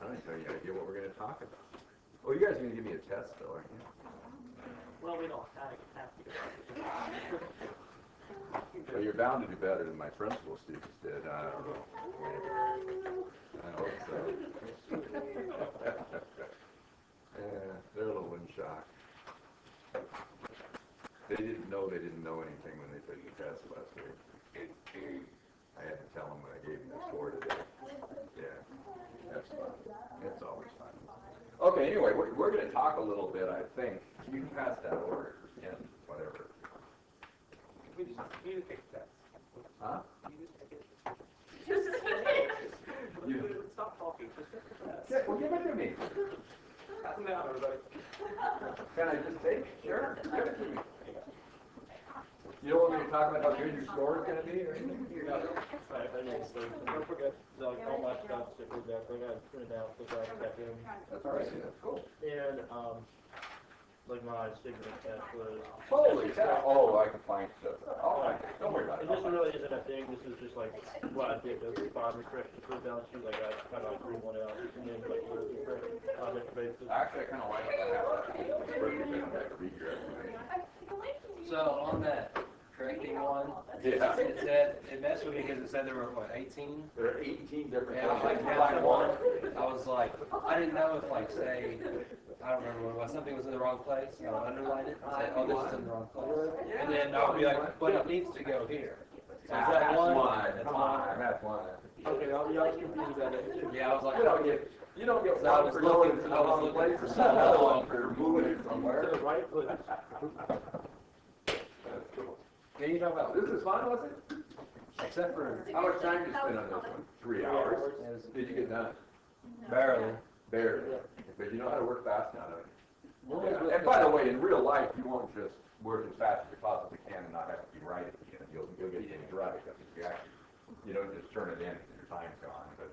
I don't have any idea what we're going to talk about. Oh, you guys are going to give me a test, though, aren't you? Well, we don't have to. Well, you're bound to do better than my principal students did. I don't know. I hope so. Yeah, they're a little in shock. They didn't know anything when they took the test last week. I had to tell them when I gave them the score today. Yeah, that's fun. It's always fun. Okay, anyway, we're going to talk a little bit, I think. You can pass that order in, whatever. We just take tests. Huh? Stop talking. Just take the test. Yeah, well, give it to me. Pass them down, everybody. Can I just take it? Sure. Give it to me. You don't want me to talk about how good your score is going to be or anything? Don't forget, like, all my stuff that was there, I got it printed out, so I kept them. That's all right. That's cool. And, like my signature test was. Holy cow. Oh, I can find stuff. All right. Don't worry about it. And this really isn't a thing, this is just like what I did, those 5 restrictions for balance sheet, like I kind of like drew one out, and then like those different basis. Actually, I kind of like it. I have that. Read your explanation. So on that correcting one, Yeah. it said, it messed with me because it said there were, what, 18? There are 18 different And I was like, find one. I was like, I didn't know if, like, say, I don't remember what it was, something was in the wrong place, and I would underline it and say, oh, this is in the wrong place. And then I would be like, but it needs to go here. So is that one? That's one. That's one. Okay, I was confused about that too. Yeah, I was like, You don't get So I one was for looking going to for- the I was wrong looking place, for and something. another one for moving it To somewhere. the right place. That's cool. can you talk about, This is fun, was it? except for, How much time did you spend on this one? 3 hours. Did you get done? barely. Barely. But you know how to work fast now, don't you? Yeah. And by the way, in real life, you won't just work as fast as you possibly can and not have to be writing. You'll get things right because you don't just turn it in and your time's gone. But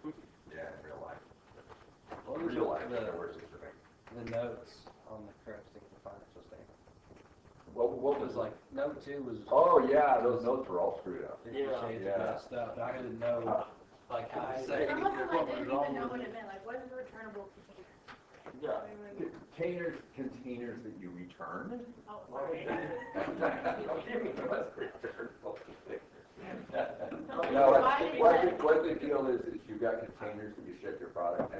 yeah, in real life. What In was real life, the that works as a thing. notes on the correcting the financial statement? What It was was like, note 2 was. Oh yeah, those notes were all screwed up. Yeah. Yeah. Stuff, and I didn't know, like, how to say Some of them I what was didn't wrong even know with what it. it meant, like what is a returnable container? Yeah. Containers that you return. Oh, sorry. No, what the deal is you've got containers that you ship your product in,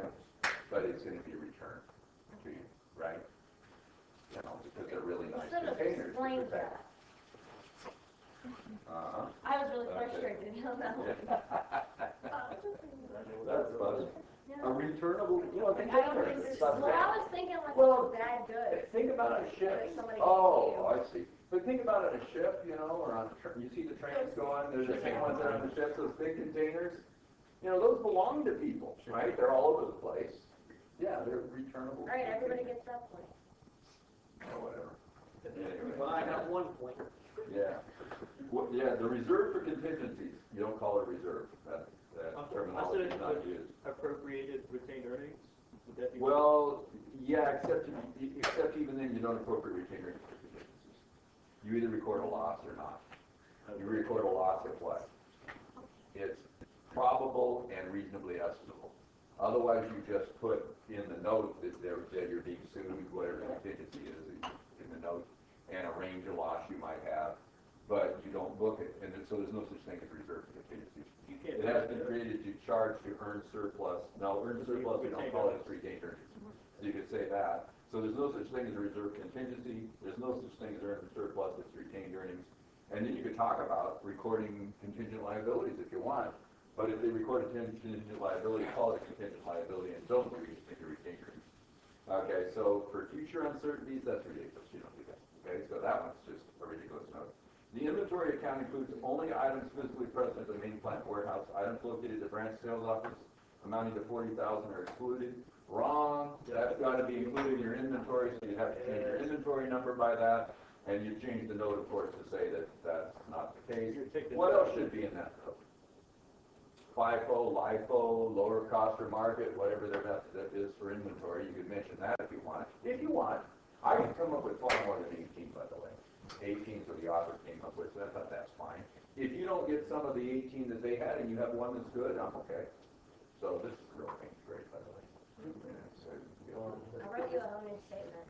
but it's going to be returned to you, right? You know, because they're really nice Should have containers. explained that. Uh-huh. I was really Okay. frustrated. That's funny. A returnable, container. Well, I was thinking like Well, bad goods. Think about a ship. Like somebody Oh, I see. But think about it, a ship, or on you see the trains go on, there's the same ones that are on the ships, those big containers. Those belong to people, right? They're all over the place. Yeah, they're returnable. All right, everybody gets that point. Or whatever. Well, I got 1 point. Yeah. Well, yeah, the reserve for contingencies. You don't call it reserve. That terminology is not used. Appropriated retained earnings. Would that be? Well, yeah, except even then you don't appropriate retained earnings for contingencies. You either record a loss or not. You record a loss if what? It's probable and reasonably estimable. Otherwise, you just put in the note that you're being sued, whatever the contingency is in the note, and a range of loss you might have, but you don't book it. And so there's no such thing as reserve for contingencies. It has been created to charge to earn surplus. No, earn surplus, we don't call it retained earnings. So you could say that. So there's no such thing as a reserve contingency. There's no such thing as earned surplus. It's retained earnings. And then you could talk about recording contingent liabilities if you want. But if they record a contingent liability, call it contingent liability and don't read it into retained earnings. Okay, so for future uncertainties, that's ridiculous. You don't do that. Okay, so that one's just a ridiculous note. The inventory account includes only items physically present at the main plant warehouse. Items located at the branch sales office amounting to $40,000 are excluded. Wrong. That's got to be included in your inventory, so you have to change your inventory number by that. And you change the note, of course, to say that that's not the case. What else should be in that note? FIFO, LIFO, lower cost or market, whatever their method is for inventory. You could mention that if you want. If you want. I can come up with far more than 18, by the way. 18 is what the author came up with, so I thought that's fine. If you don't get some of the 18 that they had and you have one that's good, I'm okay. So this is real great, by the way. new statement.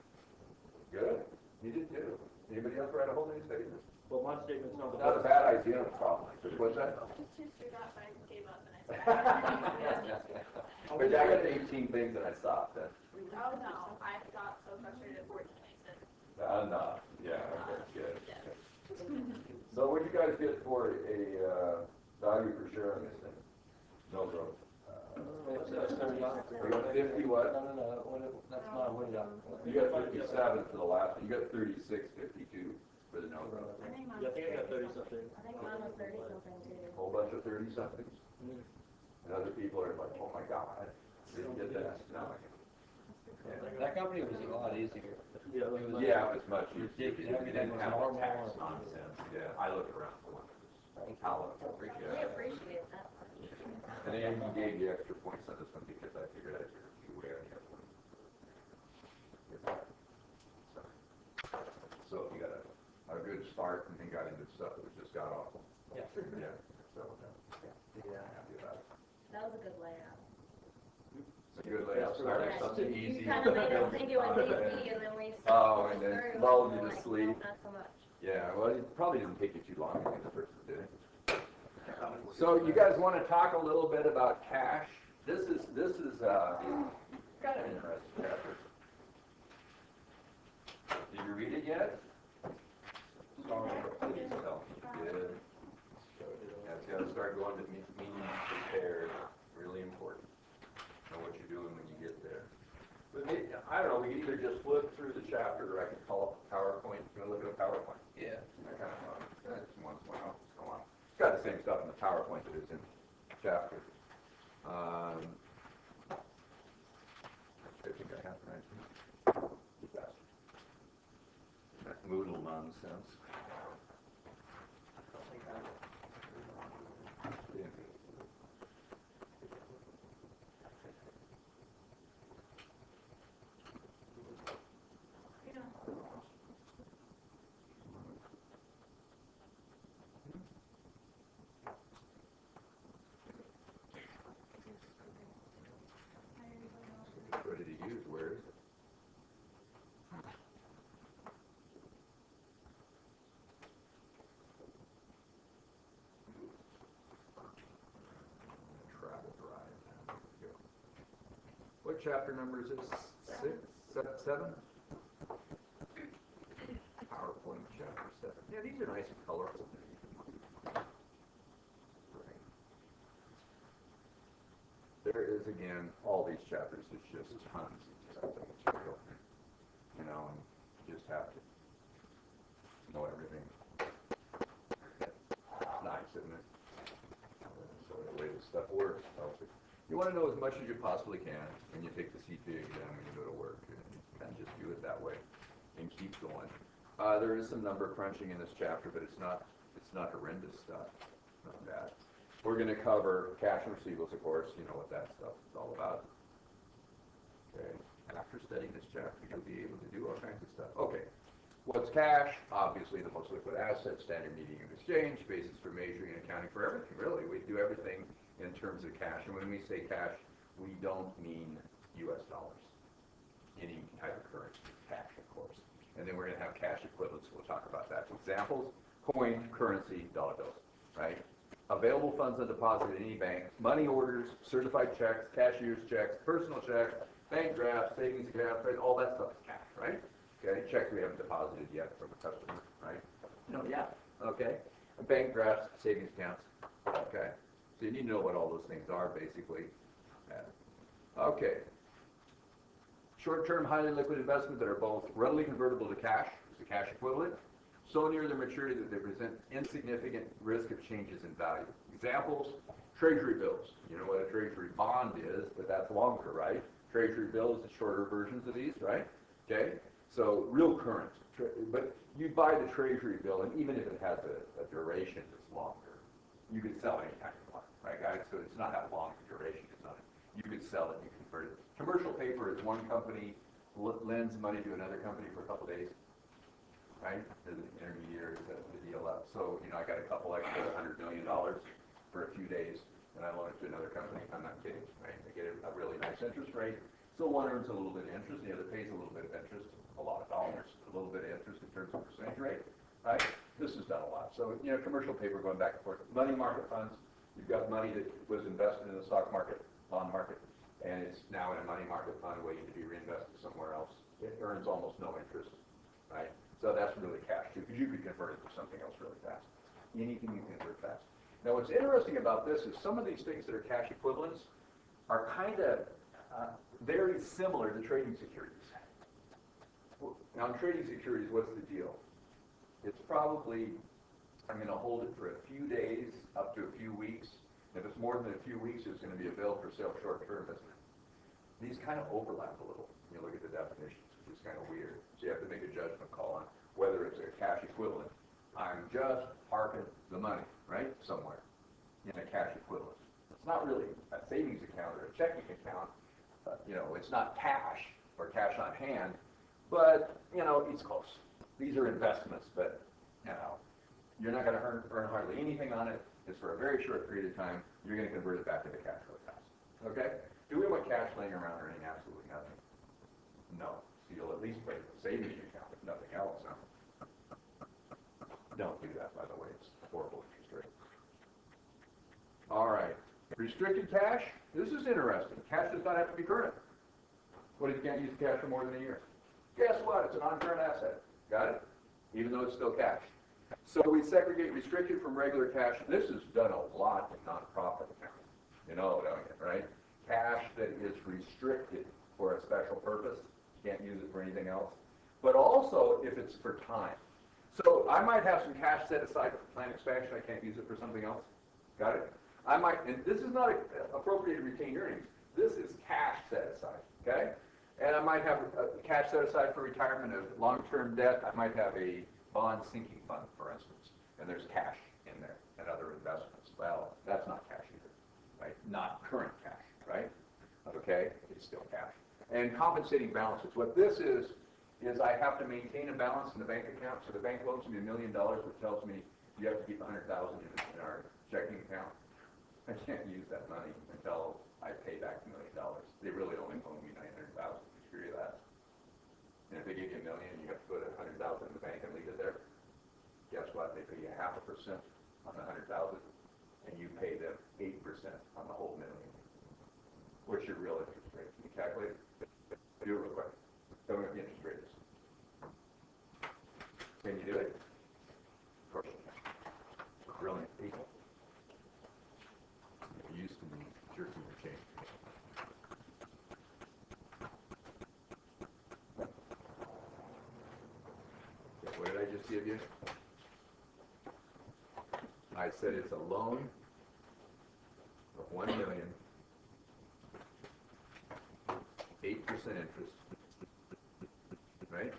Good, you did too. Anybody else write a whole new statement? Well, my statement's not. Not a bad idea, probably. What's that? Just two screwed up, I gave up and I But I got 18 things and I stopped. oh no, I got so frustrated at 14, I said, No, yeah, that's good. So what do you guys get for a value per share on this thing? No growth. That's $30. You got 50 what? No, that's not what it You got 57 for the last one. You got 36.52 for the no growth. I think Yeah, I think I got 30 something. I think mine was 30 something too. Whole bunch of 30 somethings. And other people are like, oh my God, I didn't get that. No. Yeah. That company was a lot easier. Yeah, It was- Yeah, it was much easier. Ridiculous. You Everything didn't was have the normal. tax nonsense. Yeah, I looked around for one. How We appreciate that. And then you gave you extra points on this one because I figured I'd be way on the other one. So if you got a good start and then got into stuff that was just got awful. Yeah. Yeah, so Yeah. happy about it. That was a good layout. It's a good layout, start with something You easy. kind of made us think it was easy and then we. Oh, and then through lulled you and to like, sleep. nope, not so much. Yeah, well, it probably didn't take you too long to get the first one, did it? So you guys want to talk a little bit about cash? This is kind of interesting chapter. Did you read it yet? Please tell me you did. That's got to start going to meaning prepared. Really important. Know what you're doing when you get there. But maybe, I don't know, we can either just flip through the chapter or I can call up a PowerPoint. You want to look at a PowerPoint? Yeah. That kind of, that's one else. Go on. It's got the same stuff in the PowerPoint that is in the chapter. I think I have it right. Too fast. That Moodle nonsense. Yeah. Ready to use, where is it? Travel drive. There we go. What chapter number is this? 6, 7? PowerPoint chapter 7. Yeah, these are nice and colorful. There is, again, all these chapters, it's just tons of material. You know, and you just have to know everything. It's nice, isn't it? So the way this stuff works, you want to know as much as you possibly can when you take the CPA exam when you go to work, and you kind of just do it that way and keep going. There is some number crunching in this chapter, but it's not horrendous stuff. It's not bad. We're going to cover cash and receivables, of course. You know what that stuff is all about. Okay. After studying this chapter, you'll be able to do all kinds of stuff. Okay. What's cash? Obviously, the most liquid asset, standard medium of exchange, basis for measuring and accounting for everything, really. We do everything in terms of cash. And when we say cash, we don't mean U.S. dollars. Any type of currency, cash, of course. And then we're going to have cash equivalents. We'll talk about that. Examples, coin, currency, dollar bills, right? Available funds on deposit at any bank, money orders, certified checks, cashier's checks, personal checks, bank drafts, savings accounts, right? All that stuff is cash, right? Okay, checks we haven't deposited yet from a customer, right? No, yeah, okay. Bank drafts, savings accounts, okay. So you need to know what all those things are, basically. Okay. Short-term, highly liquid investments that are both readily convertible to cash, is the cash equivalent, so near their maturity that they present insignificant risk of changes in value. Examples, treasury bills. You know what a treasury bond is, but that's longer, right? Treasury bills are shorter versions of these, right? Okay? So real current. But you buy the treasury bill, and even if it has a duration that's longer, you can sell any kind of one, right, guys? So it's not that long a duration. It's not. You can sell it. You can convert it. Commercial paper is one company lends money to another company for a couple days. Right? The intermediary set the deal up. So, you know, I got a couple extra $100 million for a few days, and I loan it to another company. I'm not kidding, right? I get a really nice interest rate. So one earns a little bit of interest, the other pays a little bit of interest, a lot of dollars, a little bit of interest in terms of percentage rate, right? This is done a lot. So, commercial paper going back and forth. Money market funds, you've got money that was invested in the stock market, bond market, and it's now in a money market fund waiting to be reinvested somewhere else. It earns almost no interest, right? So that's really cash too, because you could convert it to something else really fast. Anything you can convert fast. Now what's interesting about this is some of these things that are cash equivalents are kind of very similar to trading securities. Now in trading securities, what's the deal? It's probably, I'm going to hold it for a few days, up to a few weeks. If it's more than a few weeks, it's going to be available for sale short-term, isn't it? These kind of overlap a little. You look at the definitions, which is kind of weird. So you have to make a judgment call on whether it's a cash equivalent. I'm just parking the money, right, somewhere in a cash equivalent. It's not really a savings account or a checking account. It's not cash or cash on hand, but, it's close. These are investments, but, you're not going to earn hardly anything on it. It's for a very short period of time. You're going to convert it back into cash really fast. Okay? Do we want cash laying around earning absolutely nothing? No. So you'll at least put it in a savings account, if nothing else. Huh? Don't do that, by the way. It's horrible interest rate. All right. Restricted cash. This is interesting. Cash does not have to be current. What if you can't use the cash for more than a year? Guess what? It's a non-current asset. Got it? Even though it's still cash. So we segregate restricted from regular cash. This is done a lot in nonprofit accounting. Don't you, right? Cash that is restricted for a special purpose. You can't use it for anything else. But also if it's for time. So I might have some cash set aside for plant expansion. I can't use it for something else. Got it? I might, and this is not appropriated retained earnings. This is cash set aside. Okay? And I might have cash set aside for retirement of long-term debt. I might have a bond sinking fund, for instance, and there's cash in there and other investments. Well, that's not cash either, right? Not current cash, right? Okay, it's still cash. And compensating balances. What this is I have to maintain a balance in the bank account. So the bank loans me $1 million, which tells me you have to keep $100,000 in our checking account. I can't use that money until I pay back $1 million. They really only loan me $900,000. Screw that. And if they give you $1 million, you have to put $100,000 in the bank and leave it there. Guess what? They pay you 0.5% on the $100,000, and you pay them 8% on the whole $1 million. What's your real interest rate? Can you calculate it? Do it real quick. Tell me what the interest rate is. Can you do it? Of course you can. Brilliant people. You're used to me jerking your chain. Okay, what did I just give you? I said it's a loan of $1 million, 8% interest, right?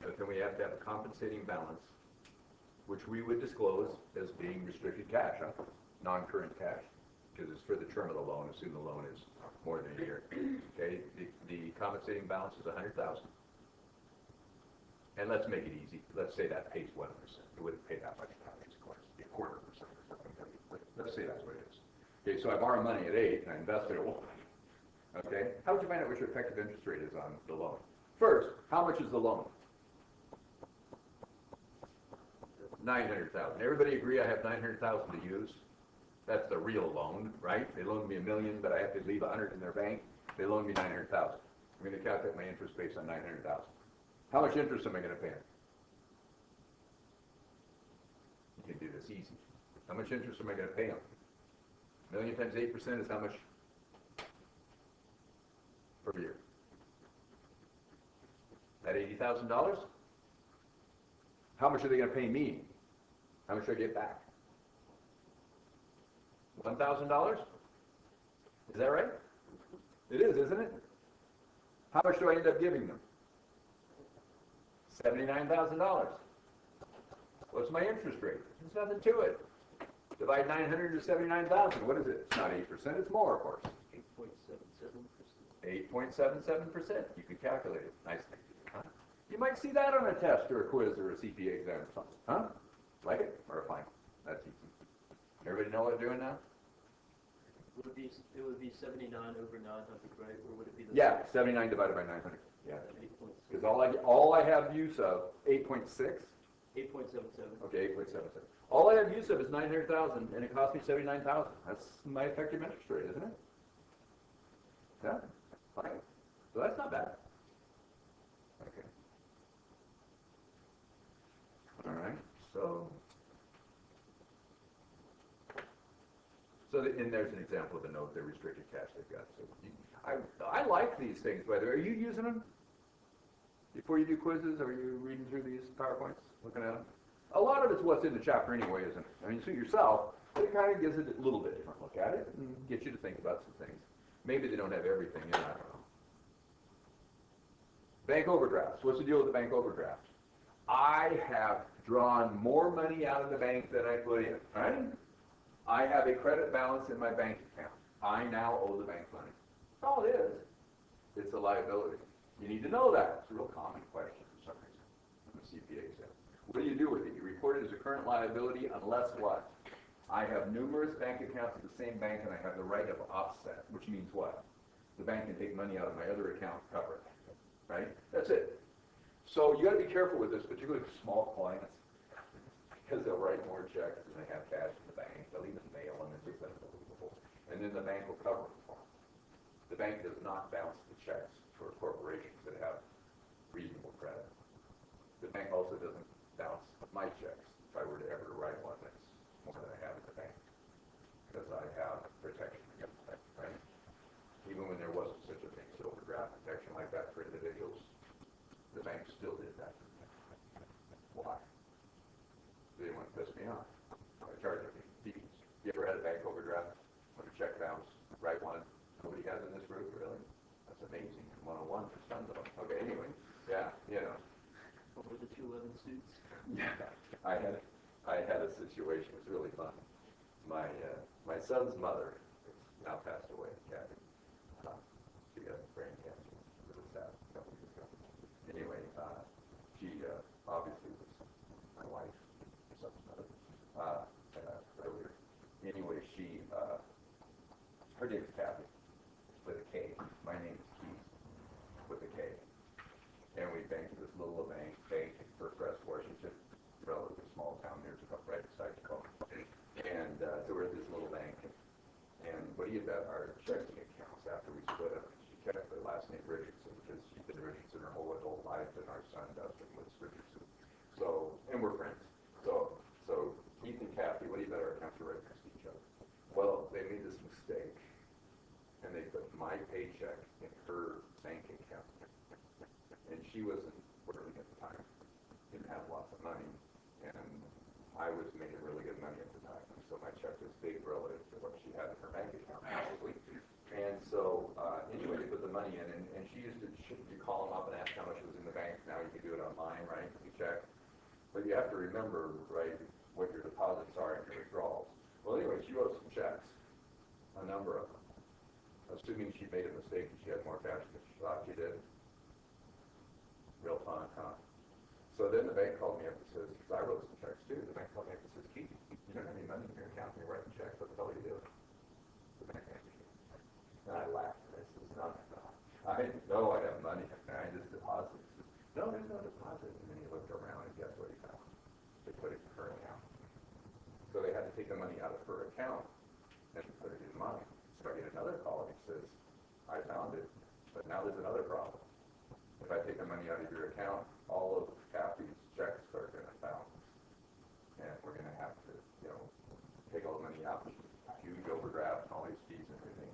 But then we have to have a compensating balance, which we would disclose as being restricted cash, non-current cash, because it's for the term of the loan. Assume the loan is more than a year. Okay, the compensating balance is $100,000. And let's make it easy. Let's say that pays 1%. It wouldn't pay that much taxes, of course. It'd be 0.25% or something. Let's say that's what it is. Okay, so I borrow money at 8 and I invest it at 1. Okay, how would you find out what your effective interest rate is on the loan? First, how much is the loan? $900,000. Everybody agree I have $900,000 to use? That's the real loan, right? They loaned me $1 million, but I have to leave $100 in their bank. They loaned me $900,000. I'm going to calculate my interest based on $900,000. How much interest am I going to pay them? You can do this easy. How much interest am I going to pay them? $1 million times 8% is how much per year? That $80,000? How much are they going to pay me? How much do I get back? $1,000? Is that right? It is, isn't it? How much do I end up giving them? $79,000. What's my interest rate? There's nothing to it. Divide 900 to 79,000. What is it? It's not 8%. It's more, of course. 8.77%. 8.77%. You can calculate it. Nice. Huh? You might see that on a test or a quiz or a CPA exam or something. Huh? Like it? Or a final? That's easy. Everybody know what I'm doing now? It would be 79 over 900, right? Or would it be the? Yeah, 79 divided by 900. Yeah. 8.6. Because all I have use of 8.6. 8.77. Okay, 8.77. All I have use of is 900,000, and it cost me 79,000. That's my effective interest rate, isn't it? Yeah. Fine. So that's not bad. Okay. All right. And there's an example of a note, the restricted cash they've got. So I like these things. By the way, are you using them? Before you do quizzes, are you reading through these PowerPoints, looking at them? A lot of it's what's in the chapter anyway, isn't it? I mean, suit yourself, but it kind of gives it a little bit different look at it and gets you to think about some things. Maybe they don't have everything in, I don't know. Bank overdrafts. What's the deal with the bank overdraft? I have drawn more money out of the bank than I put in, right? I have a credit balance in my bank account. I now owe the bank money. That's all it is. It's a liability. You need to know that. It's a real common question for some reason in the CPA exam. What do you do with it? You report it as a current liability unless what? I have numerous bank accounts at the same bank and I have the right of offset, which means what? The bank can take money out of my other account to cover it, right? That's it. So you got to be careful with this, particularly for small clients, because they'll write more checks than they have cash in the bank. They'll even mail them. It's just unbelievable. And then the bank will cover them for them. The bank does not bounce the checks for corporations that have reasonable credit. The bank also doesn't bounce my checks if I were to ever write one that's more than I have in the bank, because I have protection against that, right? Even when there wasn't such a thing as overdraft protection like that for individuals, the bank still did that. Why? They didn't want to piss me off. They charged me fees. You ever had a bank overdraft when a check bounced? Write one. Nobody has in this group, really? That's amazing. 101 for tons of them. Okay, anyway. Yeah, you know. What were the 211 suits? Yeah. I had a situation. It was really fun. My son's mother is now passed away, Kathy. She got brain cancer. Really sad. A couple years ago. Anyway, she obviously was my wife. Earlier. Anyway, her name is Kathy, with a K. My name is Keith, with a K. And we banked at this little bank in First Washington, relatively small town near right beside Tacoma. And so we're at this little bank. And what do you bet our checking accounts after we split up? She kept the last name Richardson because she's been Richardson her whole adult life, and our son Dustin was Richardson. So, and we're friends. So Keith and Kathy, what do you bet our accounts are right next to each other? Well, they made this mistake, and they put my paycheck in her bank account. And she wasn't working at the time, didn't have lots of money, and I was making really good money at the time. So my check was big relative to what she had in her bank account, probably. And so, anyway, they put the money in, and she used to call them up and ask how much was in the bank. Now you can do it online, right? You check. But you have to remember, right, what your deposits are and your withdrawals. Well, anyway, she wrote some checks, a number of them, assuming she made a mistake and she had more cash than she thought she did. Real fun, huh? So then the bank called me up and says, because I wrote some checks too, the bank called me up and says, Keith, you don't have any money in your account and you're writing checks, what the hell are you doing? The bank manager. And I laughed. I said, no. I didn't know I have money. I just deposited. No, there's no deposit. And then he looked around and guess what he found? They put it in her account. So they had to take the money out of her account and put it in mine. So I get another call and he says, I found it, but now there's another problem. If I take the money out of your account, all of Kathy's checks are going to bounce. And we're going to have to, take all the money out. Huge overdraft and all these fees and everything.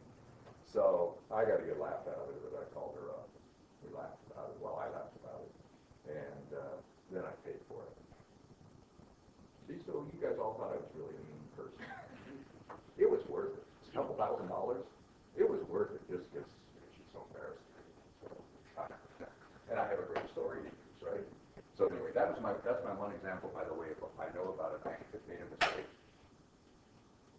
So I got a good laugh out of it, but I called her up. We laughed about it. Well, I laughed about it. And then I paid for it. See, so you guys all thought I was really a mean person. It was worth it. It's a couple $1,000. It was worth it just because she's so embarrassed. And I have a great story to use, right? So anyway, that's my one example, by the way, of what I know about a bank that made a mistake.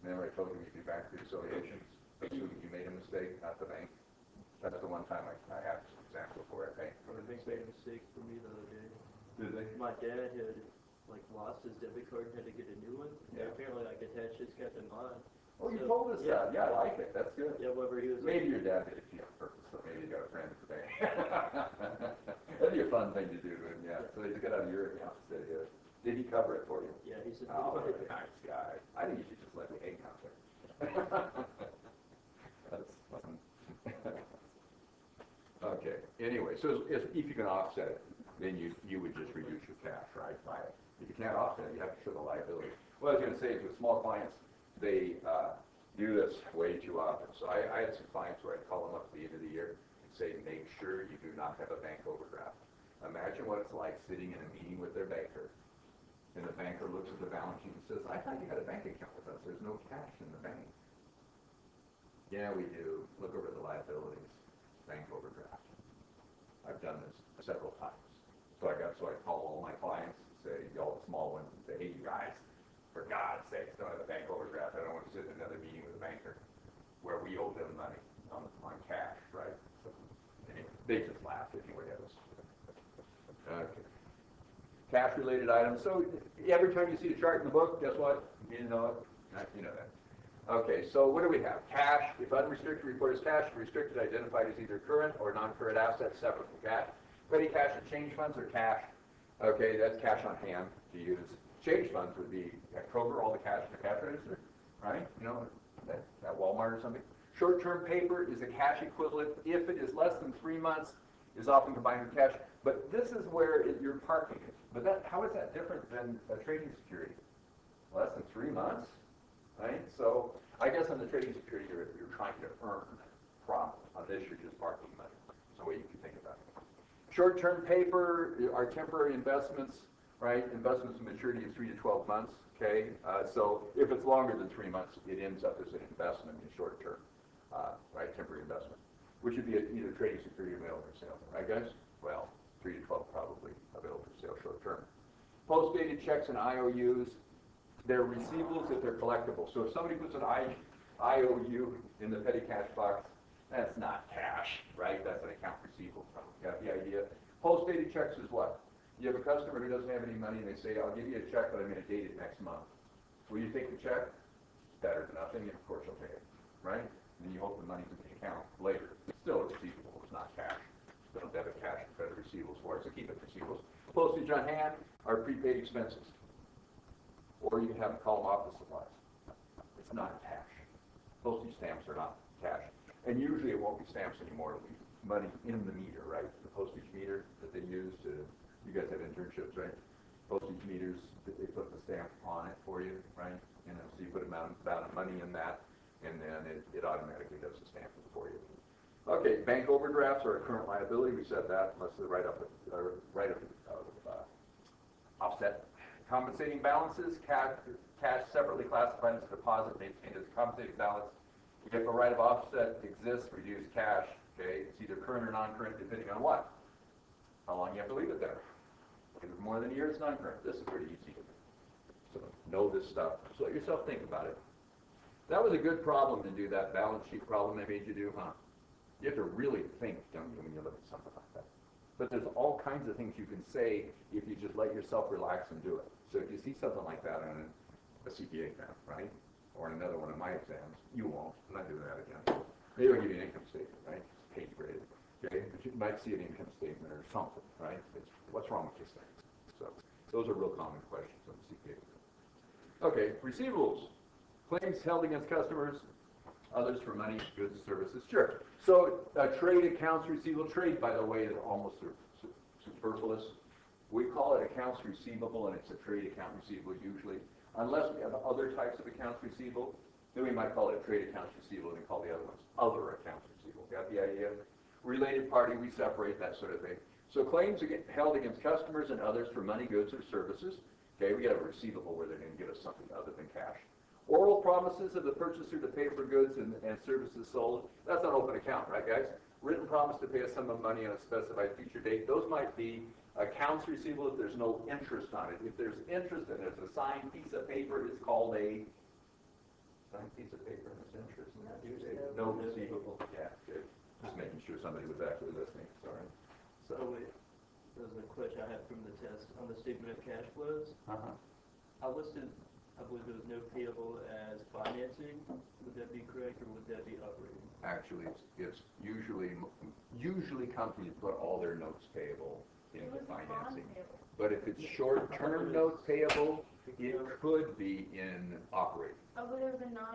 Remember I told you we do bank reconciliations? Assuming you made a mistake, not the bank. That's the one time I have this example for a bank. The bank made a mistake for me the other day. Did they? My dad had lost his debit card and had to get a new one. Yeah. And apparently attached his kept in mine. Oh, you told us that, yeah, I like it, that's good. Yeah, whether he was. Maybe your dad did it to you on purpose, so maybe you got a friend today. That'd be a fun thing to do, and yeah, so you get out of your account instead of his. Did he cover it for you? Yeah, he said. Oh, nice guy. I think you should just let me hang out there. That's fun. Okay, anyway, so if you can offset it, then you would just reduce your cash, right, by it. If you can't offset it, you have to show the liability. What I was gonna say is with small clients, they, do this way too often. So I had some clients where I'd call them up at the end of the year and say, make sure you do not have a bank overdraft. Imagine what it's like sitting in a meeting with their banker, and the banker looks at the balance sheet and says, I thought you had a bank account with us. There's no cash in the bank. Yeah, we do. Look over the liabilities. Bank overdraft. I've done this several times. So I call all my clients and say, all the small ones, and say, hey, you guys, for God's sakes, don't have a bank overdraft. I don't want to sit in another meeting with a banker where we owe them money on cash, right? So, anyway, they just laugh if you look at us. Okay. Cash-related items. So every time you see a chart in the book, guess what? You know it. You know that. Okay, so what do we have? Cash, if unrestricted, report as cash. Restricted, identified as either current or non-current assets separate from cash. Petty cash and change funds are cash. Okay, that's cash on hand to use. Change funds would be at Kroger, all the cash in the cash register, right? You know, at Walmart or something. Short-term paper is a cash equivalent. If it is less than 3 months, is often combined with cash. But this is where you're parking it. But how is that different than a trading security? Less than 3 months, right? So I guess on the trading security, you're trying to earn profit. On this, you're just parking money. That's the way you can think about it. Short-term paper are temporary investments, right? Investments in maturity of 3 to 12 months, okay? So if it's longer than 3 months, it ends up as an investment in short-term, right? Temporary investment, which would be either trading security available for sale, right, guys? Well, 3 to 12 probably available for sale short-term. Post-dated checks and IOUs, they're receivables if they're collectible. So if somebody puts an IOU in the petty cash box, that's not cash, right? That's an account receivable. Got the idea? Post-dated checks is what? You have a customer who doesn't have any money and they say, I'll give you a check, but I'm going to date it next month. Will you take the check? Better than nothing, of course you'll pay it, right? And then you hope the money's in the account later. It's still a receivable, it's not cash. Don't debit cash and credit receivables for it, so keep it receivables. Postage on hand are prepaid expenses. Or you can have them call them office supplies. It's not cash. Postage stamps are not cash. And usually it won't be stamps anymore, it'll be money in the meter, right? The postage meter that they use to, you guys have internships, right? Postage meters, they put the stamp on it for you, right? And so you put amount of money in that, and then it automatically does the stamping for you. Okay, bank overdrafts are a current liability. We said that, unless they write up offset. Compensating balances, cash separately classified as a deposit maintained as a compensating balance. If a right of offset exists, reduce cash. Okay, it's either current or non-current, depending on what? How long you have to leave it there. If it's more than a year, it's non-current. This is pretty easy. So know this stuff. So let yourself think about it. That was a good problem to do, that balance sheet problem they made you do, huh? You have to really think, don't you, when you look at something like that. But there's all kinds of things you can say if you just let yourself relax and do it. So if you see something like that on a CPA exam, right? Or on another one of my exams, you won't. I'm not doing that again. Maybe I'll give you an income statement, right? It's page graded. Okay? But you might see an income statement or something, right? It's, what's wrong with this thing? So those are real common questions on the CPA exam. Okay, receivables. Claims held against customers, others for money, goods, services. Sure. So trade accounts receivable. Trade, by the way, is almost superfluous. We call it accounts receivable, and it's a trade account receivable usually. Unless we have other types of accounts receivable, then we might call it a trade accounts receivable and call the other ones other accounts receivable. Got the idea? Related party, we separate that sort of thing. So claims held against customers and others for money, goods, or services. Okay, we got a receivable where they're going to give us something other than cash. Oral promises of the purchaser to pay for goods and services sold. That's an open account, right, guys? Written promise to pay a sum of money on a specified future date. Those might be accounts receivable if there's no interest on it. If there's interest and there's a signed piece of paper, it's called a signed piece of paper and there's interest in that due date. No receivable. Yeah, good. Just making sure somebody was actually listening. Sorry. So wait, there was a question I had from the test on the statement of cash flows. I I believe there was note payable as financing. Would that be correct, or would that be operating? Actually, it's usually companies put all their notes payable into financing. But if it's short-term notes payable, it could be in operating. Oh, but there's a note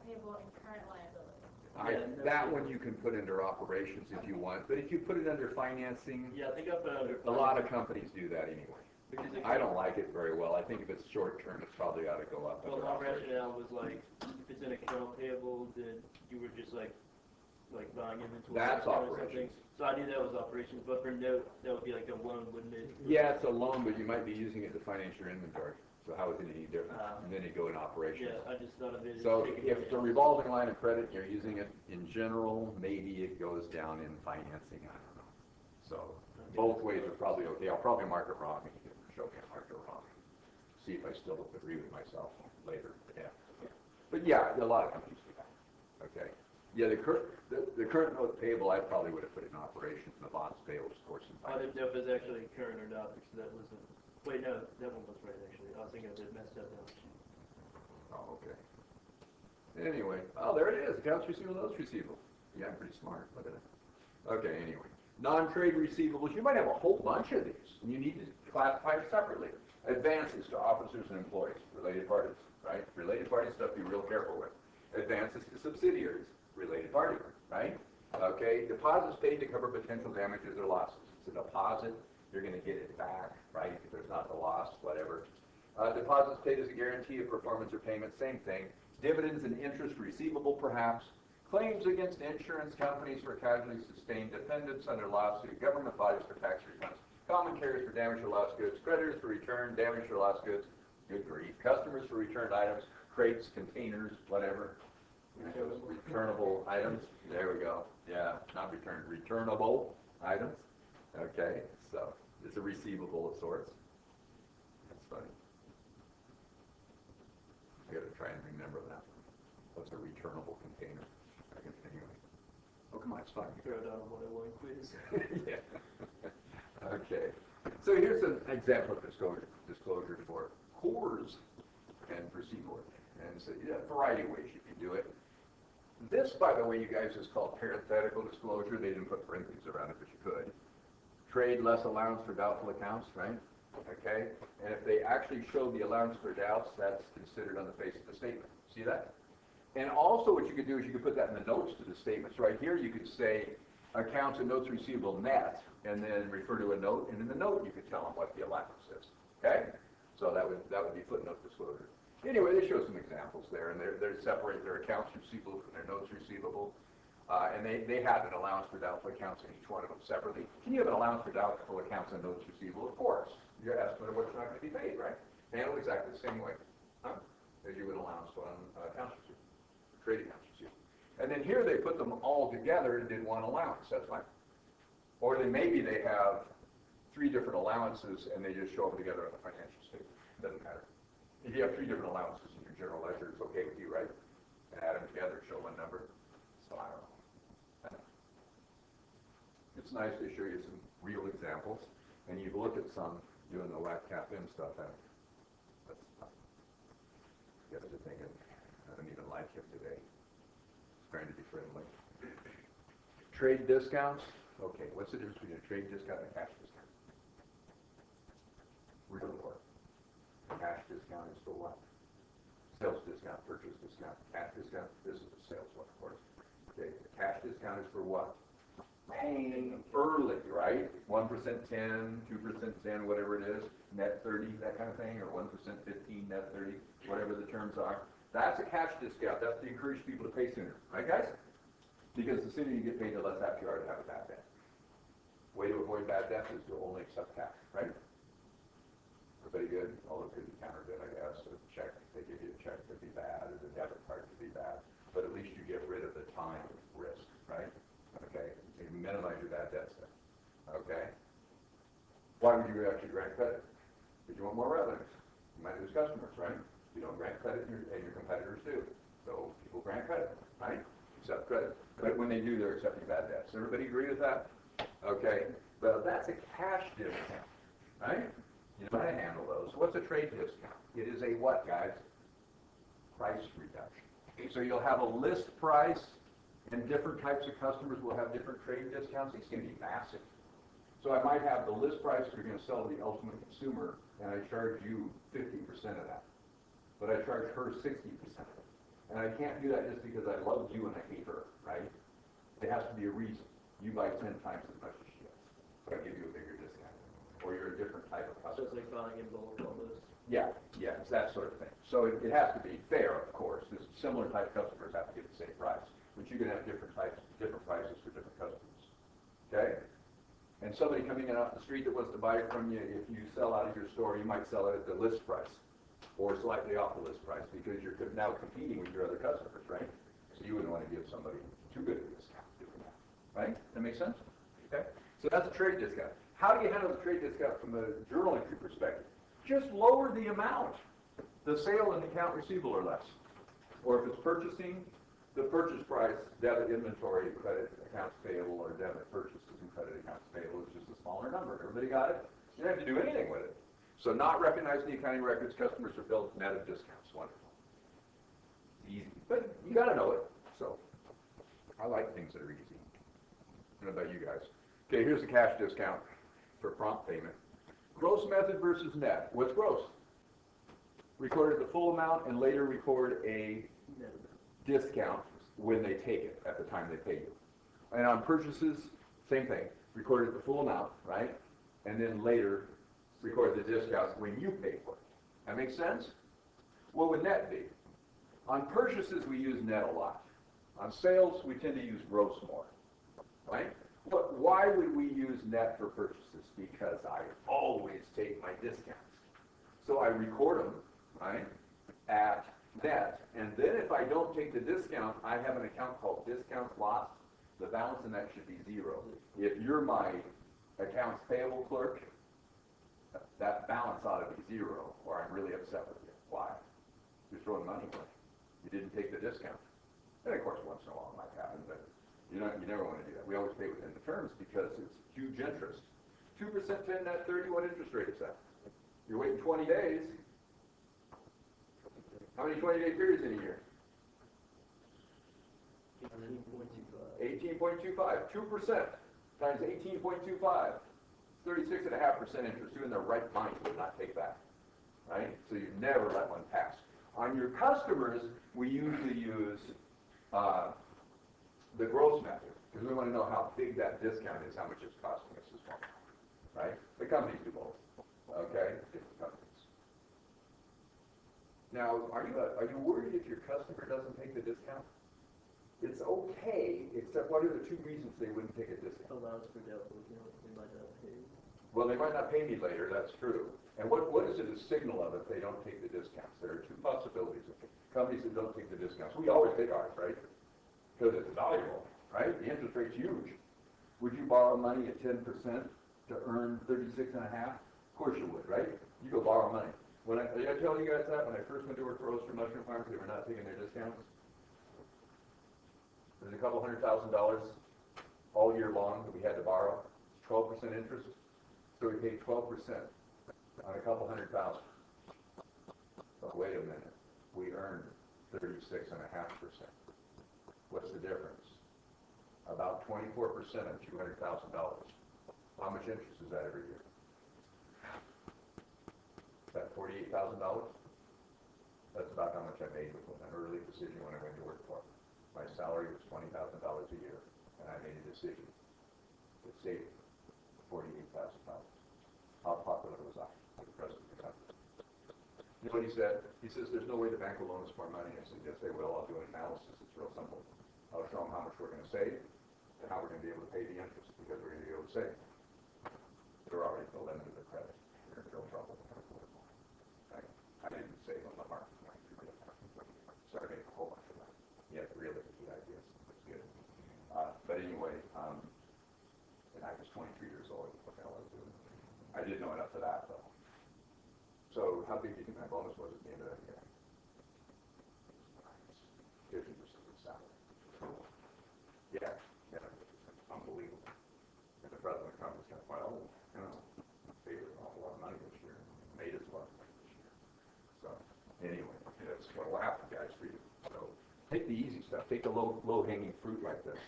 payable in current liability. That one you can put under operations if you want, but if you put it under financing, Yeah, I think I put it under. a lot of companies do that anyway. Because it I don't like it very well. I think if it's short-term, it's probably ought to go up Well, under my operations. rationale was like, if it's an account payable, then you were just like buying inventory. That's or something. operations. So I knew that was operations, but for note, that would be like a loan, wouldn't it? Yeah, it's a loan, but you might be using it to finance your inventory. So how is it any different? And then you go in operations. Yeah, I just thought of it as So taking if money it's a out. revolving line of credit, and you're using it in general, maybe it goes down in financing, I don't know. So both ways are probably okay. I'll probably mark it wrong and you can show me I marked it wrong. See if I still agree with myself later. Yeah. But yeah, a lot of companies do that. Okay. Yeah, the current note payable, I probably would have put in operations, and the bonds payable, of course, in I finance. didn't know if it was actually current or not, because that wasn't, wait, no, that one was right, actually. I was thinking of it messed up now. Oh, okay. Anyway, oh, there it is. Accounts receivable, notes receivable. Yeah, I'm pretty smart. Look at it. Okay, anyway. Non-trade receivables, you might have a whole bunch of these, and you need to classify them separately. Advances to officers and employees, related parties, right? Related party stuff, be real careful with. Advances to subsidiaries, related party, right? Okay, deposits paid to cover potential damages or losses. It's a deposit, you're gonna get it back, right? If there's not the loss, whatever. Deposits paid as a guarantee of performance or payment, same thing. Dividends and interest receivable, perhaps. Claims against insurance companies for casualty sustained, defendants under lawsuit, government bodies for tax refunds, common carriers for damage or lost goods, creditors for return, damage or lost goods, good grief, customers for returned items, crates, containers, whatever. Returnable items, there we go. Yeah, not returned, returnable items. Okay, so it's a receivable of sorts. That's funny. I gotta try and remember that. What's a returnable container? Anyway. Oh, come on, it's fine. Throw it out on 101 quiz. Yeah. Okay. So here's an example of disclosure for cores and for seaboard. And so yeah, a variety of ways you can do it. This, by the way, you guys, is called parenthetical disclosure. They didn't put parentheses around it, but you could. Trade less allowance for doubtful accounts, right? Okay? And if they actually show the allowance for doubts, that's considered on the face of the statement. See that? And also what you could do is you could put that in the notes to the statements. Right here you could say accounts and notes receivable net, and then refer to a note, and in the note you could tell them what the allowance is. Okay? So that would be footnote disclosure. Anyway, they show some examples there, and they separate their accounts receivable from their notes receivable. And they have an allowance for doubtful accounts in each one of them separately. Can you have an allowance for doubtful accounts and notes receivable? Of course. Your estimate of what's not going to be paid, right? Handled exactly the same way as you would allowance on accounts receivable. Trade accounts receivable. And then here they put them all together and did one allowance. That's fine. Or then maybe they have 3 different allowances and they just show them together on the financial statement. Doesn't matter. If you have 3 different allowances in your general ledger, it's okay with you, right? And add them together, show one number. So I don't know. It's nice to show you some real examples, and you've looked at some doing the whack cap in stuff. That's get to thinking. I don't even like him today. He's trying to be friendly. Trade discounts. Okay, what's the difference between a trade discount and a cash discount? Real work. Cash discount is for what? Sales discount, purchase discount. Cash discount, this is a sales one, of course. Okay, the cash discount is for what? Paying early, right? 1% 10, 2% 10, whatever it is, net 30, that kind of thing, or 1% 15, net 30, whatever the terms are. That's a cash discount. That's to encourage people to pay sooner, right, guys? Because the sooner you get paid, the less apt you are to have a bad debt. Way to avoid bad debts is to only accept cash, right? Everybody good? Although it could be counterfeit, I guess. A check, they give you a check could be bad, or the debit card could be bad. But at least you get rid of the time risk, right? Okay? You minimize your bad debts then. Okay? Why would you actually grant credit? Because you want more revenues. You might lose customers, right? You don't grant credit, and your competitors do. So people grant credit, right? Accept credit. But when they do, they're accepting bad debts. Everybody agree with that? Okay. Well, that's a cash discount, right? You know how to handle those. What's a trade discount? It is a what, guys? Price reduction. So you'll have a list price, and different types of customers will have different trade discounts. These can be massive. So I might have the list price you're going to sell to the ultimate consumer, and I charge you 50% of that. But I charge her 60%. And I can't do that just because I love you and I hate her, right? There has to be a reason. You buy 10 times as much as she does. So I give you a bigger discount. Or you're a different type of So customer. it's like buying in bulk almost. Yeah, it's that sort of thing. So it has to be fair, of course. There's similar type customers have to get the same price. But you can have different types, different prices for different customers. Okay? And somebody coming in off the street that wants to buy it from you, if you sell out of your store, you might sell it at the list price or slightly off the list price because you're now competing with your other customers, right? So you wouldn't want to give somebody too good a discount doing that, right? That makes sense? Okay? So that's a trade discount. How do you handle the trade discount from a journal entry perspective? Just lower the amount. The sale and account receivable are less. Or if it's purchasing, the purchase price, debit inventory, credit accounts payable, or debit purchases and credit accounts payable is just a smaller number. Everybody got it? You don't have to do anything with it. So not recognizing the accounting records, customers are billed net of discounts. Wonderful. Easy. But you got to know it. So I like things that are easy. I don't know about you guys. Okay, here's the cash discount for prompt payment. Gross method versus net. What's gross? Recorded the full amount and later record a discount when they take it at the time they pay you. And on purchases, same thing. Recorded the full amount, right? And then later record the discount when you pay for it. That makes sense? What would net be? On purchases, we use net a lot. On sales, we tend to use gross more, right? But why would we use net for purchases? Because I always take my discounts. So I record them, right, at net. And then if I don't take the discount, I have an account called discounts lost. The balance in that should be zero. If you're my accounts payable clerk, that balance ought to be zero, or I'm really upset with you. Why? You're throwing money away. You didn't take the discount. And of course, once in a while it might happen, but you never want to do that. We always pay within the terms because it's huge interest. 2% 10 net 30, what interest rate is that? You're waiting 20 days. How many 20-day periods in a year? 18.25. 18.25. 2% times 18.25. 36.5% interest. You in the right mind would not take that, right? So you never let one pass. On your customers, we usually use the gross method because we want to know how big that discount is, how much it's costing us as well, right? The companies do both, okay? Different companies. Now, are you worried if your customer doesn't take the discount? It's okay, except what are the two reasons they wouldn't take a discount? Allows for doubtful, they might not pay. Well, they might not pay me later, that's true. And what is it a signal of if they don't take the discounts? There are two possibilities of companies that don't take the discounts. We always take ours, right? Because it's valuable, right? The interest rate's huge. Would you borrow money at 10% to earn 36.5? Of course you would, right? You go borrow money. Did I tell you guys that when I first went to work for Oyster Mushroom Farms, they were not taking their discounts? There's a couple $100,000 all year long that we had to borrow. 12% interest. So we paid 12% on a couple $100,000. But wait a minute. We earned 36.5%. What's the difference? About 24% on $200,000. How much interest is that every year? Is that $48,000? That's about how much I made with an early decision when I went to work for them. My salary was $20,000 a year, and I made a decision to save $48,000. How popular was I with the president of the company? You know what he said? He says, there's no way the bank will loan us more money. I said, yes, they will. I'll do an analysis. It's real simple. I'll show them how much we're going to save and how we're going to be able to pay the interest because we're going to be able to save. They're already at the limit of their credit. They're in real trouble. I didn't save on the market. So I made a whole bunch of money. He had really good ideas. It was good. But anyway, and I was 23 years old. What the hell I was doing? I didn't know enough for that, though. So how big do you think my bonus was at the end of that year? 50% of the salary. Yeah, unbelievable. And the president of the company's kind of, well, you know, saved an awful lot of money this year. Take the easy stuff. Take the low-hanging fruit like this.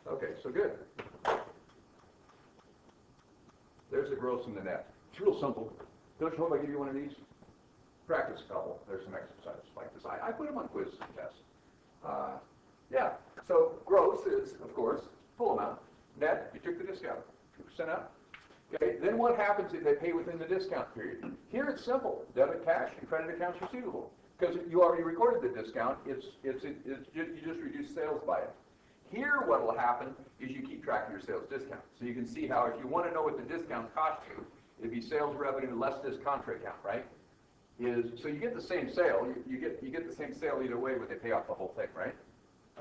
Okay, so good. There's the gross and the net. It's real simple. Don't you hope I give you one of these? Practice a couple. There's some exercises like this. I put them on quizzes and tests. Yeah, so gross is, of course, full amount. Net, you took the discount, 2% out. Okay, then what happens if they pay within the discount period? Here it's simple, debit cash and credit accounts receivable. Because you already recorded the discount, you just reduce sales by it. Here what will happen is you keep track of your sales discount. So you can see how if you want to know what the discount cost you, it'd be sales revenue less this contra account, right? So you get the same sale, you get the same sale either way, but they pay off the whole thing, right?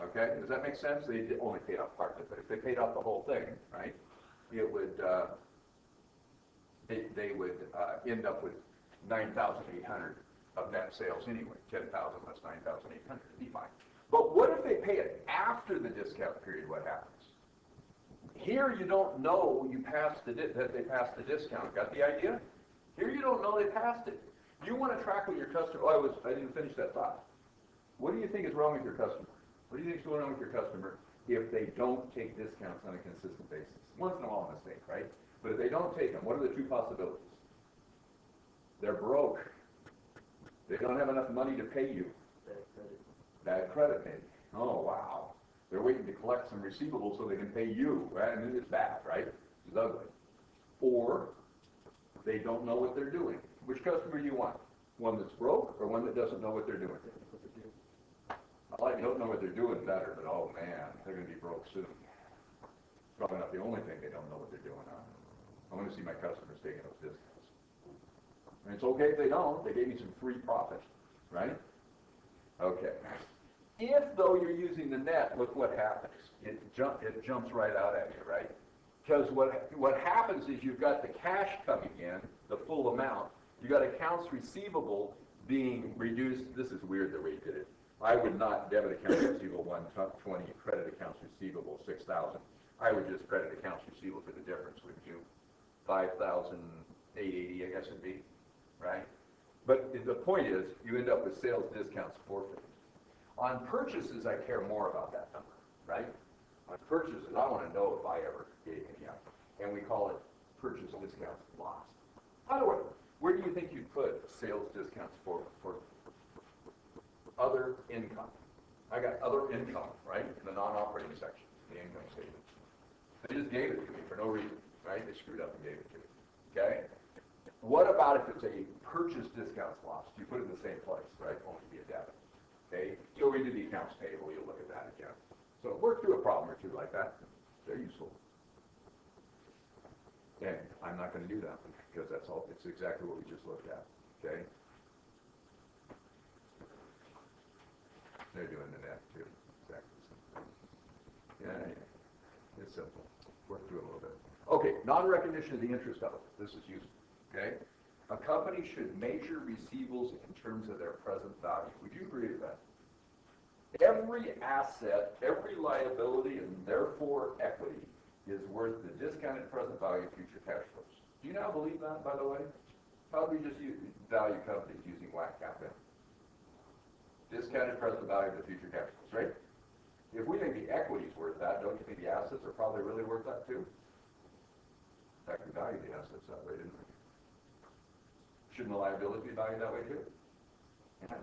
Okay, does that make sense? They only paid off part of it, but if they paid off the whole thing, right, it would, they would end up with 9,800 of net sales anyway. 10,000 less 9,800 would be fine. But what if they pay it after the discount period? What happens? Here you don't know that they passed the discount. Got the idea? Here you don't know they passed it. You want to track with your customer. Oh, I didn't finish that thought. What do you think is wrong with your customer? What do you think is going on with your customer if they don't take discounts on a consistent basis? Once in a while, a mistake, right? But if they don't take them, what are the two possibilities? They're broke. They don't have enough money to pay you. Bad credit, maybe. Oh, wow. They're waiting to collect some receivables so they can pay you. Right? I mean, it's bad, right? It's ugly. Or they don't know what they're doing. Which customer do you want? One that's broke or one that doesn't know what they're doing? I like don't know what they're doing better, but oh man, they're going to be broke soon. Probably not the only thing they don't know what they're doing on. I want to see my customers taking those discounts. And it's okay if they don't. They gave me some free profit, right? Okay. If, though, you're using the net, look what happens. It jumps right out at you, right? Because what happens is you've got the cash coming in, the full amount. You've got accounts receivable being reduced. This is weird the way you did it. I would not debit accounts receivable 120, credit accounts receivable 6,000. I would just credit accounts receivable for the difference, wouldn't you? 5,880, I guess it'd be, right? But the point is, you end up with sales discounts forfeited. On purchases, I care more about that number, right? On purchases, I want to know if I ever gave any out. And we call it purchase discounts lost. By the way, where do you think you'd put sales discounts for other income? I got other income, right, in the non-operating section, the income statement. They just gave it to me for no reason, right? They screwed up and gave it to me, okay? What about if it's a purchase discounts loss? You put it in the same place, right? Only be a debit, okay? You'll read the accounts payable, you'll look at that again. So work through a problem or two like that. They're useful. And I'm not going to do that because that's all. It's exactly what we just looked at, okay? They're doing the net too. Exactly. Yeah, it's simple. Work through it a little bit. Okay, non-recognition of the interest of it. This is useful. Okay, a company should measure receivables in terms of their present value. Would you agree with that? Every asset, every liability, and therefore equity is worth the discounted present value of future cash flows. Do you now believe that, by the way? How do we just value companies using WACC capital? Discounted present value of the future cash flows, right? If we think the equity's worth that, don't you think the assets are probably really worth that too? In fact, we value the assets that way, didn't we? Shouldn't the liability be valued that way too? Yeah.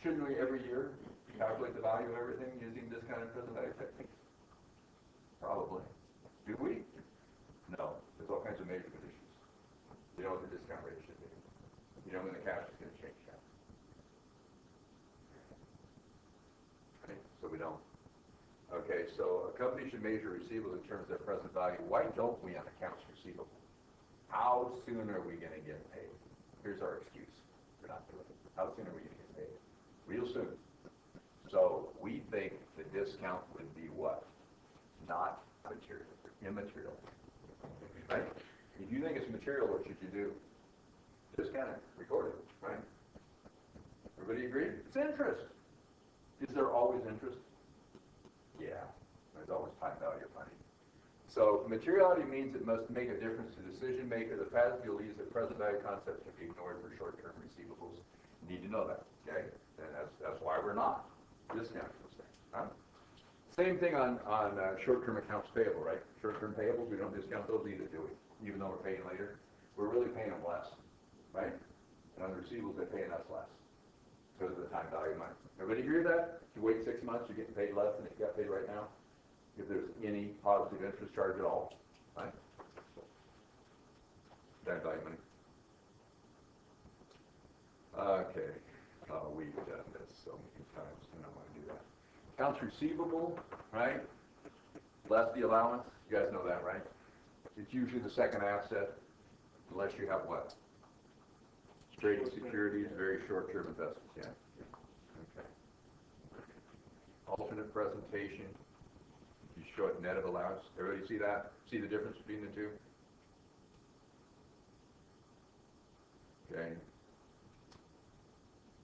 Shouldn't we every year calculate the value of everything using discounted present value techniques? Probably. Do we? No. There's all kinds of major conditions. You know what the discount rate should be. You know when the cash is going to change that. So we don't. Okay, so a company should measure receivables in terms of their present value. Why don't we on accounts receivable? How soon are we going to get paid? Here's our excuse for not doing it. How soon are we going to get paid? Real soon. So we think the discount would be what? Not material. Immaterial. Right? If you think it's material, what should you do? Discount it. Record it. Right? Everybody agree? It's interest. Is there always interest? Yeah, there's always time value of money. So materiality means it must make a difference to the decision maker. The FASB believes that present value concepts can be ignored for short-term receivables. You need to know that, okay? And that's why we're not. discount those things, huh? Same thing on short-term accounts payable, right? Short-term payables, we don't discount those either, do we? Even though we're paying later, we're really paying them less, right? And on the receivables, they're paying us less because of the time value of money. Everybody agree with that? If you wait 6 months, you're getting paid less than if you got paid right now. If there's any positive interest charge at all, right? Time value of money. Okay, we've done this so many times, and I don't want to do that. Accounts receivable, right? Less the allowance, you guys know that, right? It's usually the second asset, unless you have what? Trading securities, very short-term investments, yeah. Okay. Alternate presentation, you show it net of allowance. Everybody see that? See the difference between the two? Okay.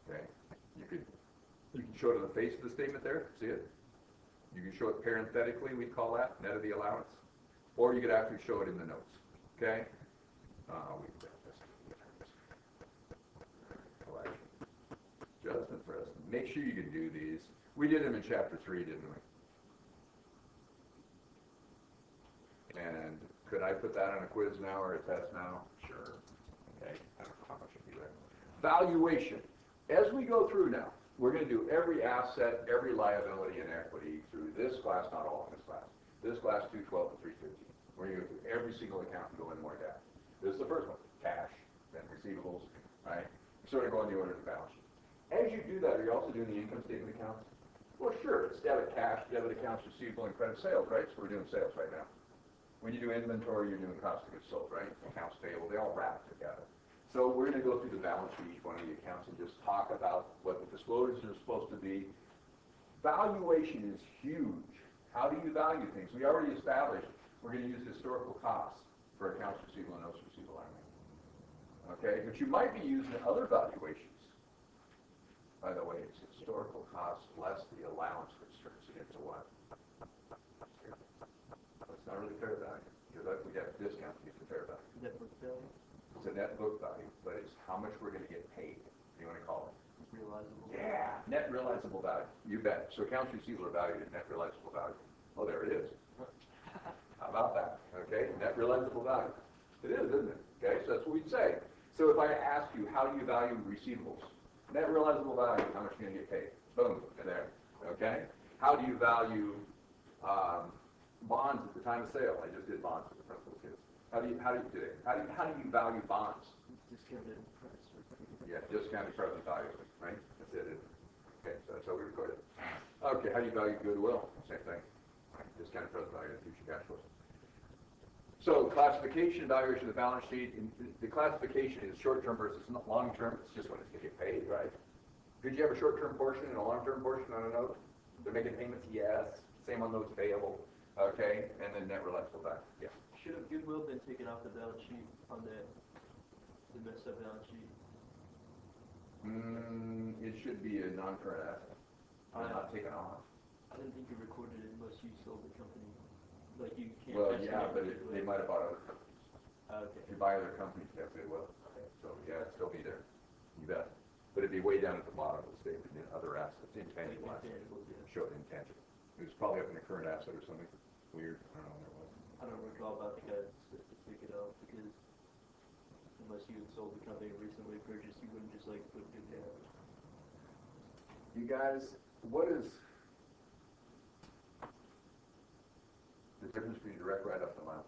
Okay. You can show it on the face of the statement there, see it? You can show it parenthetically, we call that, net of the allowance. Or you could actually show it in the notes, okay? We've got this. Collection. Adjustment for us. Make sure you can do these. We did them in chapter 3, didn't we? And could I put that on a quiz now or a test now? Sure. Okay, I don't know how much it'll be there. Valuation. As we go through now, we're going to do every asset, every liability, and equity through this class, not all in this class. This class, 212 and 315. We're going to go through every single account and go into more depth. This is the first one, cash, then receivables, right? Sort of going the order of the balance sheet. As you do that, are you also doing the income statement accounts? Well, sure, it's debit cash, debit accounts receivable, and credit sales, right? So we're doing sales right now. When you do inventory, you're doing cost of goods sold, right? Accounts payable, they all wrap together. So we're going to go through the balance sheet, each one of the accounts, and just talk about what the disclosures are supposed to be. Valuation is huge. How do you value things? We already established we're going to use historical costs for accounts receivable and notes receivable, aren't we? Okay, but you might be using other valuations. By the way, it's historical costs less the allowance, which turns it into what? It's not really fair value, because we have discounts to get the fair value. Net book value, It's a net book value, but it's how much we're going to get paid. You want to call it? realizable. Yeah, net realizable value. You bet. So accounts receivable are valued at net realizable value. Oh, there it is. How about that? Okay, net realizable value. It is, isn't it? Okay, so that's what we'd say. So if I ask you, how do you value receivables? Net realizable value, how much are you going to get paid? Boom, there. Okay? How do you value bonds at the time of sale? I just did bonds with the principal kids. How do you value bonds? Discounted price. Yeah, discounted present value, right? That's it. Okay, so that's how we record it. Okay, how do you value goodwill? Same thing. Discounted present value of future cash flows. So classification, valuation of the balance sheet. The classification is short-term versus long-term. It's just when it's going to get paid, right? Could you have a short-term portion and a long-term portion on a note? They're making payments? Yes. Same on notes payable. Okay, and then net realizable value. Yeah. Should have goodwill been taken off the balance sheet on the messed up balance sheet? It should be a non-current asset. Not taken off. I didn't think you recorded it unless you sold the company. Like you can't. Well, yeah, but they might have bought other companies. Okay. If you buy other companies, you have goodwill. So yeah, it'd still be there. You bet. But it'd be way down at the bottom of the statement in other assets, intangible assets. Intangible, yeah. Show it intangible. It was probably up in a current asset or something weird. I don't know what it was. I don't recall about the guys to take it off because unless you had sold the company recently purchased, you wouldn't just like put it down. You guys, what is the difference between direct write-up and allowance?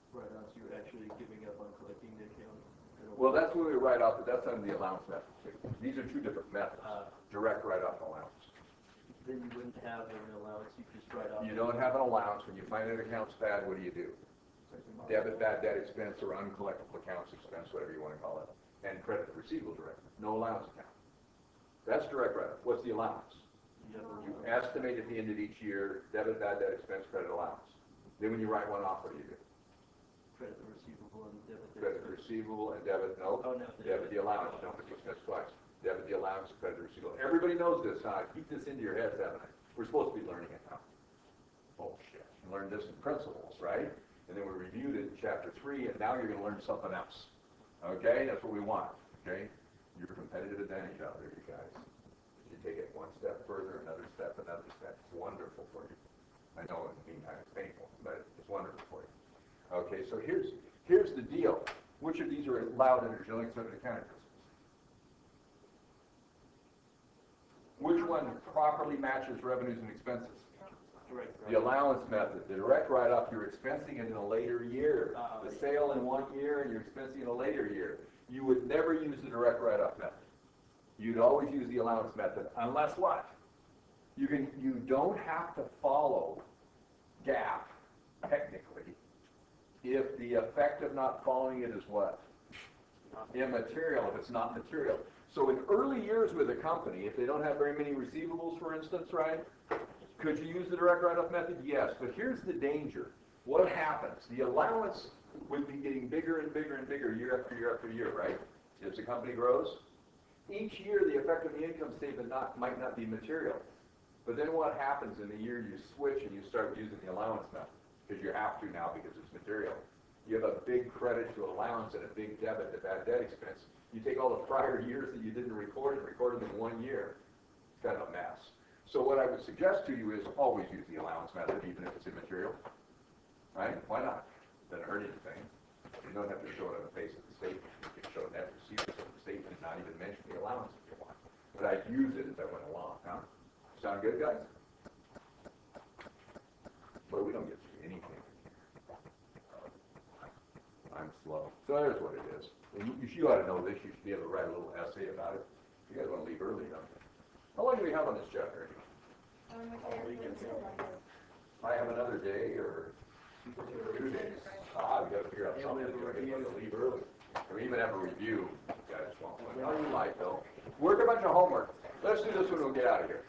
Right on, so you're actually giving up on collecting the account. Well, that's when we write off, but that's under the allowance method. These are two different methods. Direct write-off and allowance. Then you wouldn't have an allowance, you just write off. You don't have an allowance. When you find an account's bad, what do? Debit, bad debt expense, or uncollectible accounts expense, whatever you want to call it. And credit receivable direct. No allowance account. That's direct write-off. What's the allowance? You estimate at the end of each year, debit, bad debt expense, credit allowance. Then when you write one off, what do? Credit receivable and debit. Credit receivable and debit, no. Oh, no. Debit the allowance, don't put the expense twice. Debit the allowance, credit receivable. Everybody knows this, huh? Keep this into your heads, haven't I? We're supposed to be learning it now. Bullshit. You learned this in principles, right? And then we reviewed it in chapter 3, and now you're going to learn something else. Okay? That's what we want. Okay? Your competitive advantage out there, you guys. You take it one step further, another step. It's wonderful for you. I know it can be kind of painful, but it's wonderful for you. Okay, so here's the deal. Which of these are allowed under joint accepted accounting principles? Which one properly matches revenues and expenses? The allowance method, the direct write-off, you're expensing it in a later year. The sale in 1 year and you're expensing in a later year. You would never use the direct write-off method. You'd always use the allowance method, unless what? You don't have to follow GAAP, technically, if the effect of not following it is what? Immaterial, if it's not material. So in early years with a company, if they don't have very many receivables, for instance, right? Could you use the direct write-off method? Yes, but here's the danger. What happens? The allowance would be getting bigger and bigger and bigger year after year after year, right? As the company grows. Each year, the effect of the income statement might not be material. But then what happens in the year you switch and you start using the allowance method? Because you have to now because it's material. You have a big credit to allowance and a big debit to bad debt expense. You take all the prior years that you didn't record and record them in 1 year. It's kind of a mess. So what I would suggest to you is always use the allowance method, even if it's immaterial. Right? Why not? Doesn't hurt anything. You don't have to show it on the face of the statement. You can show net receipts on the statement and not even mention the allowance if you want. But I'd use it as I went along. Huh? Sound good, guys? Well, we don't get to do anything. I'm slow. So there's what it is. And you ought to know this. You should be able to write a little essay about it. You guys want to leave early, don't you? How long do we have on this chapter? I have another day or 2 days. We got to figure out something. We got to leave early. Or even have a review. Guys won't. How you like though? Work a bunch of homework. Let's do this one. We'll get out of here.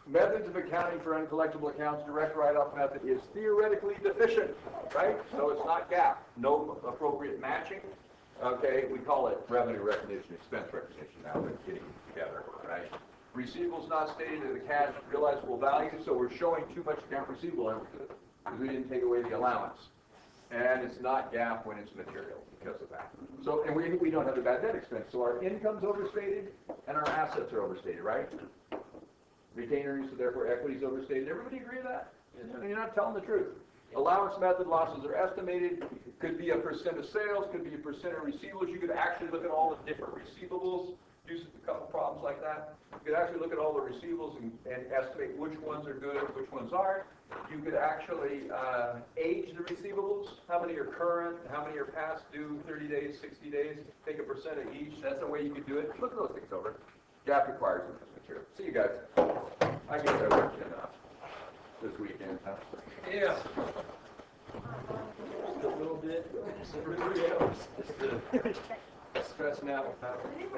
Methods of accounting for uncollectible accounts. Direct write-off method is theoretically deficient, right? So it's not GAAP. No appropriate matching. Okay, we call it revenue recognition, expense recognition now. They're getting together, right? Receivables not stated in the cash realizable value, so we're showing too much account receivable because we didn't take away the allowance. And it's not GAAP when it's material because of that. So, and we don't have the bad debt expense, so our income's overstated and our assets are overstated, right? Retained earnings, so therefore equity is overstated. Everybody agree with that? You're not telling the truth. Allowance method losses are estimated. Could be a percent of sales, could be a percent of receivables. You could actually look at all the different receivables. Do a couple problems like that. You could actually look at all the receivables and estimate which ones are good, which ones aren't. You could actually age the receivables. How many are current? How many are past due? 30 days, 60 days. Take a percent of each. That's the way you could do it. Look at those things over. GAAP requires this material. See you guys. I guess I worked enough this weekend. Huh? Yeah. Just a little bit. Stressing out about it.